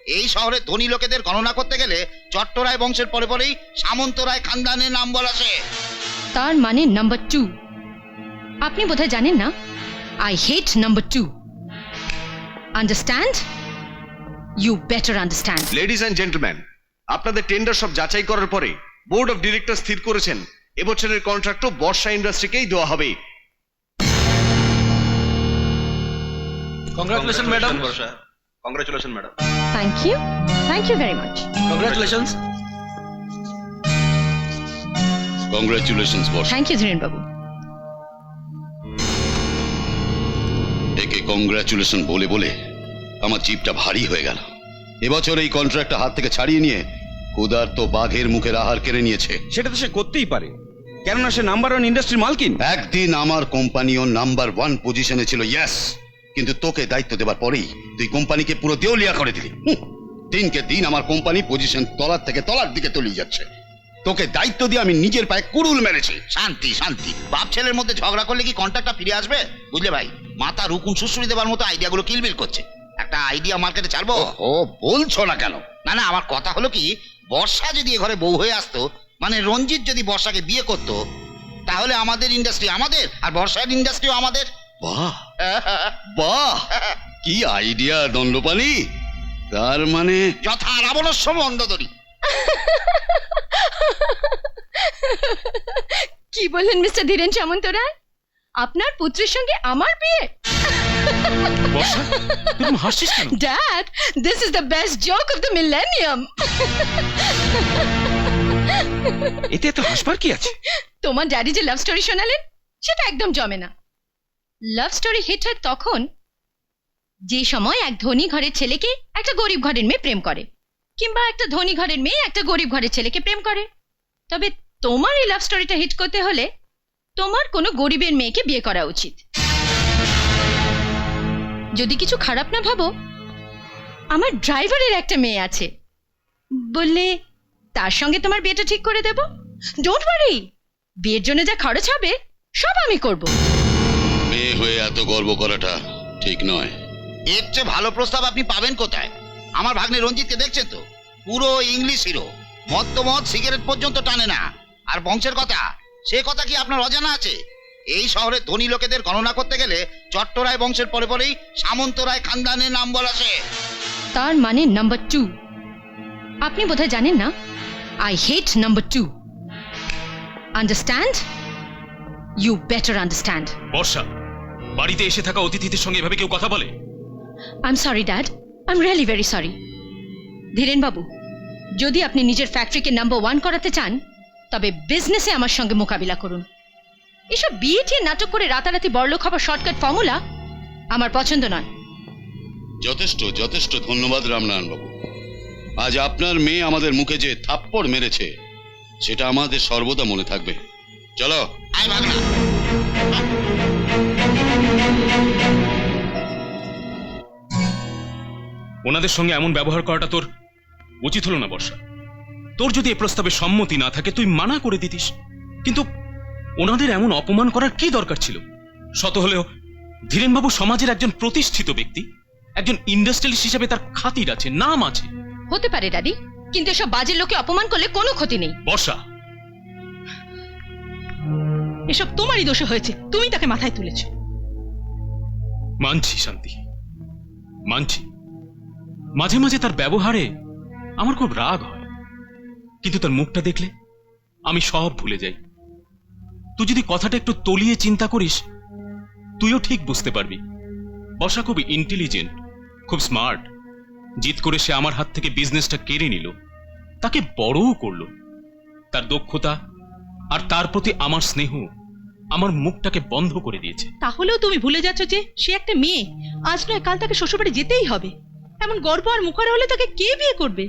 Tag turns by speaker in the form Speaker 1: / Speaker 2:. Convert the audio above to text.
Speaker 1: এই শহরে ধনী লোকেদের গণনা করতে গেলে চট্টরায় বংশের পরে পরেই সামন্তরায় খানদানের নাম বলা আসে।
Speaker 2: তার মানে নাম্বার 2। আপনি বোধহয় জানেন না, I hate number 2। Understand? You better understand.
Speaker 3: Ladies and gentleman, আপনাদের টেন্ডার সব যাচাই করার পরে বোর্ড অফ ডিরেক্টর স্থির করেছেন এবছরের কন্ট্রাক্টও বর্ষা ইন্ডাস্ট্রিকেই দেওয়া হবে।
Speaker 4: Congratulations, madam. Congratulations, madam.
Speaker 2: Thank you very much.
Speaker 4: Congratulations.
Speaker 5: Congratulations boss.
Speaker 2: Thank you Dhiren বাবু।
Speaker 5: একে কংগ্রাচুলেশন বলে বলে আমার জিভটা ভারী হয়ে গেল। এবছর এই কন্ট্রাক্টটা হাত থেকে ছাড়িয়ে নিয়ে ক্ষুধার্ত বাঘের মুখের আহার কেড়ে নিয়েছে।
Speaker 6: সেটা তো সে করতেই পারে, কেননা সে নাম্বার 1 ইন্ডাস্ট্রির মালকিন।
Speaker 5: একদিন আমার কোম্পানিও নাম্বার 1 পজিশনে ছিল, ইয়েস, কিন্তু তোকে দায়িত্ব দেবার পরেই তুই কোম্পানিকে পুরো দেউলিয়া করে দিলি। দিনকে দিন আমার কোম্পানি পজিশন তলার থেকে তলার দিকে তলিয়ে যাচ্ছে। তোকে দায়িত্ব দিয়ে আমি নিজের পায়ে কুড়ুল মেরেছি।
Speaker 1: শান্তি শান্তি, বাপ ছেলের মধ্যে ঝগড়া করলে কি কন্ট্রাক্টটা ফিরে আসবে? বুঝলে ভাই, মাথা রুকুন সুসুরি দেবার মতো আইডিয়াগুলো কিলবিল করছে। একটা আইডিয়া মার্কেটে ছাড়বো।
Speaker 5: ও বলছো না কেন?
Speaker 1: না না, আমার কথা হলো কি, বর্ষা যদি এ ঘরে বউ হয়ে আসতো, মানে রঞ্জিত যদি বর্ষাকে বিয়ে করতো, তাহলে আমাদের ইন্ডাস্ট্রি আমাদের, আর বর্ষার ইন্ডাস্ট্রিও আমাদের।
Speaker 5: বাহ বাহ, কি আইডিয়া দণ্ডপানি! তার মানে
Speaker 1: যথা রাবণস্য মন্দোদরী।
Speaker 2: কি বললেন মিস্টার ধীরেন সামন্তরায়? আপনার পুত্রের সঙ্গে আমার বিয়ে?
Speaker 6: বর্ষা, তুমি হাসছিস কেন?
Speaker 2: Dad, this is the best joke of the millennium.
Speaker 6: এতে এত হাসবার কি আছে?
Speaker 2: তোমার ড্যাডি যে লাভ স্টোরি শোনালেন, সেটা একদম জমে না। লাভ স্টোরি হিট হয় তখন যে সময় এক ধনী ঘরের ছেলেকে একটা গরিব ঘরের মেয়ে প্রেম করে, কিংবা একটা ধনী ঘরের মেয়ে একটা গরিব ঘরের ছেলেকে প্রেম করে। তবে তোমার এই লাভ স্টোরিটা হিট করতে হলে তোমার কোনো গরিবের মেয়েকে বিয়ে করা উচিত। যদি কিছু খারাপ না ভাবো, আমার ড্রাইভারের একটা মেয়ে আছে, বললে তার সঙ্গে তোমার বিয়েটা ঠিক করে দেব। ডোন্ট ওয়ারি, বিয়ের জন্য যা খরচ হবে সব আমি করব।
Speaker 5: মেয়ে হয়ে এত গর্ব করাটা ঠিক নয়।
Speaker 1: এর চেয়ে ভালো প্রস্তাব আপনি পাবেন কোথায়? আমার ভাগ্নে রঞ্জিতকে দেখছেন তো, পুরো ইংলিশ হিরো, মদ সিগারেট পর্যন্ত টানে না। আর বংশের কথা, সে কথা কি আপনার অজানা আছে? এই শহরে ধনী লোকেদের গণনা করতে গেলে চট্টরায় বংশের পরে পরেই সামন্তরায় খানদানের নাম বলা আসে।
Speaker 2: তার মানে নাম্বার 2। আপনি বোধহয় জানেন না, I hate number 2। Understand? You better understand.
Speaker 7: Barsha, বাড়িতে এসে থাকা অতিথিদের সঙ্গে এভাবে কেউ কথা বলে?
Speaker 2: I am sorry dad, I am really very sorry. Dhiren babu, যদি আপনি নিজের ফ্যাক্টরিকে নাম্বার 1 করাতে চান, তবে বিজনেসে আমার সঙ্গে মোকাবিলা করুন। এসব বিয়ে টিয়ে নাটক করে রাতারাতি বড়লোক হবার শর্টকাট ফর্মুলা আমার পছন্দ নয়।
Speaker 5: যথেষ্ট যথেষ্ট, ধন্যবাদ রামনারায়ণ বাবু। আজ আপনার মেয়ে আমাদের মুখে যে থাপ্পড় মেরেছে, সেটা আমাদের সর্বদা মনে থাকবে। চলো।
Speaker 1: আয় ভাগনা।
Speaker 7: ওনাদের সঙ্গে এমন ব্যবহার করাটা তোর উচিত হলো না বর্ষা। তোর যদি এ প্রস্তাবে সম্মতি না থাকে তুই মানা করে দিতিস, কিন্তু ওনাদের এমন অপমান করার কি দরকার ছিল? শত হলেও ধীরেনবাবু সমাজের একজন প্রতিষ্ঠিত ব্যক্তি, একজন ইন্ডাস্ট্রিয়ালিস্ট হিসেবে তার খাতির আছে, নাম আছে।
Speaker 2: হতে পারে ড্যাডি, কিন্তু এসব বাজে লোকে অপমান করলে কোনো ক্ষতি নেই।
Speaker 7: বর্ষা,
Speaker 8: এসব তোমারই দোষে হয়েছে, তুমি তাকে মাথায় তুলেছ।
Speaker 7: মানছি শান্তি, মানছি মাঝে মাঝে তার ব্যবহারে আমার খুব রাগ হয়, কিন্তু তার মুখটা দেখলে আমি সব ভুলে যাই। তুই যদি কথাটা একটু তলিয়ে চিন্তা করিস, তুইও ঠিক বুঝতে পারবি। বর্ষা খুব ইন্টেলিজেন্ট, খুব স্মার্ট। জিত করে সে আমার হাত থেকে বিজনেসটা কেড়ে নিল, তাকে বড়ও করলো। তার দক্ষতা আর তার প্রতি আমার স্নেহ আমার মুখটাকে বন্ধ করে দিয়েছে।
Speaker 8: তাহলেও তুমি ভুলে যাচ্ছ যে সে একটা মেয়ে, আজ নয় কাল তাকে শ্বশুরবাড়ি যেতেই হবে। এমন গর্ব আর মুখরা হলে তাকে কে বিয়ে করবে?